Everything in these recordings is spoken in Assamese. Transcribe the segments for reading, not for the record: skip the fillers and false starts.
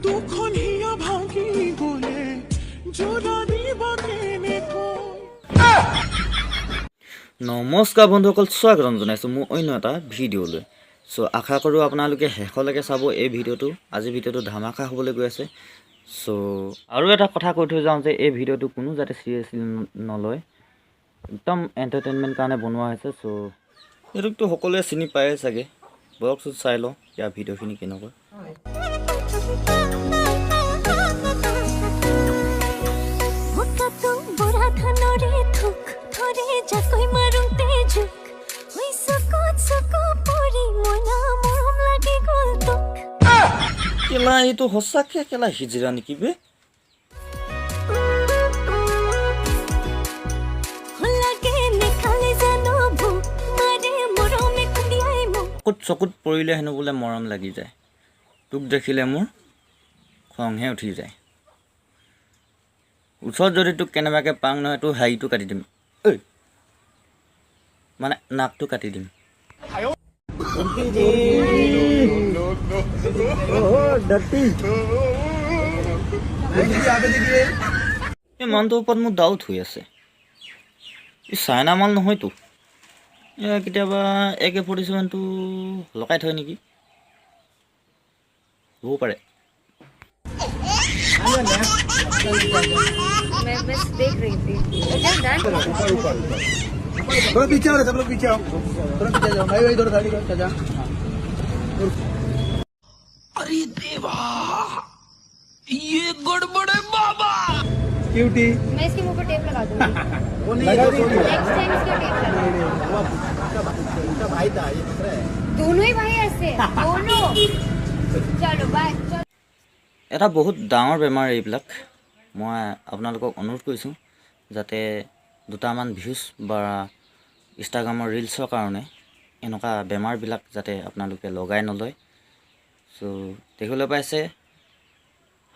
দুখন হিয়া ভাঙি গলে জোৰা দিবা কেনেকৈ। নমস্কাৰ বন্ধুসকল, স্বাগতম জনাইছোঁ মোৰ অন্য এটা ভিডিঅ'লৈ। চ' আশা কৰোঁ আপোনালোকে শেষলৈকে চাব এই ভিডিঅ'টো। আজি ভিডিঅ'টো ধামাকা হ'বলৈ গৈ আছে। চ' আৰু এটা কথা কৈ থৈ যাওঁ যে এই ভিডিঅ'টো কোনো যাতে চিৰিয়াছলি নলয়, একদম এণ্টাৰটেইনমেণ্ট কাৰণে বনোৱা হৈছে। চ' এইটোতো সকলোৱে চিনি পায়ে চাগে। বয়সটো চাই লওঁ ইয়াৰ ভিডিঅ'খিনি কেনেকুৱা। কেলা এইটো সঁচাকৈ কেলা হিজিৰা নেকি বে? চকুত পৰিলে হেনো বোলে মৰম লাগি যায়। তোক দেখিলে মোৰ খংহে উঠি যায়। ওচৰত যদি তোক কেনেবাকৈ পাং নহয় তোৰ হাড়িটো কাটি দিম, ঐ মানে নাকটো কাটি দিম। এই মানুহটোৰ ওপৰত মোৰ ডাউট হৈ আছে। এই চাইনা মাল নহয়তো, কেতিয়াবা AK-47টো লগাই থয় নেকি, হ'ব পাৰে। मैं बस देख रही थी। थोड़ा पीछे आओ, सब लोग पीछे आओ, थोड़ा पीछे जाओ भाई, वही थोड़ा गाड़ी का जा। अरे देवा, ये गड़बड़ है बाबा। क्यूटी मैं इसके मुंह पर टेप लगा दूंगी। वो नहीं लगा दी, नेक्स्ट टाइम इसका टेप लगा। उसका भाई था, ये दूसरा है। दोनों ही भाई ऐसे दोनों। चलो बाय। এটা বহুত ডাঙৰ বেমাৰ এইবিলাক। মই আপোনালোকক অনুৰোধ কৰিছোঁ যাতে দুটামান ভিউজ বা ইনষ্টাগ্ৰামৰ ৰিলছৰ কাৰণে এনেকুৱা বেমাৰবিলাক যাতে আপোনালোকে লগাই নলয়। চ' দেখিবলৈ পাইছে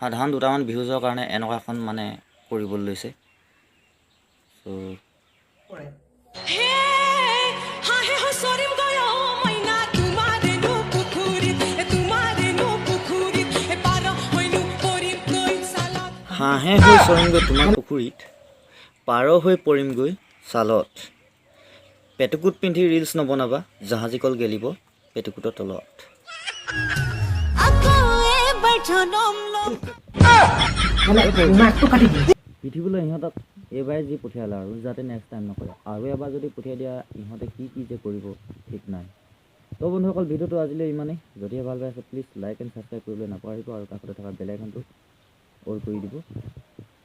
সাধাৰণ দুটামান ভিউজৰ কাৰণে এনেকুৱা এখন মানে কৰিবলৈ লৈছে। চ' হাঁহে হৈ চৰিমগৈ তোমাৰ পুখুৰীত, পাৰ হৈ পৰিমগৈ ছালত। পেটুকুট পিন্ধি ৰিলছ নবনাবা, জাহাজী কল গেলিব পেটুকুটৰ তলত। পিঠিবলৈ ইহঁতক এইবাৰে যি পঠিয়ালে আৰু যাতে নেক্সট টাইম নকৰে। আৰু এবাৰ যদি পঠিয়াই দিয়া ইহঁতে কি যে কৰিব ঠিক নাই। তো বন্ধুসকল, ভিডিঅ'টো আজিলৈ ইমানেই। যদিহে ভাল পাই আছে প্লিজ লাইক এণ্ড ছাবস্ক্ৰাইব কৰিবলৈ নাপাহৰিব আৰু কাষতে থকা বেল আইকনটো অল কৰি দিব।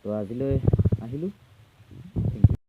তো আজিলৈ আহিলোঁ।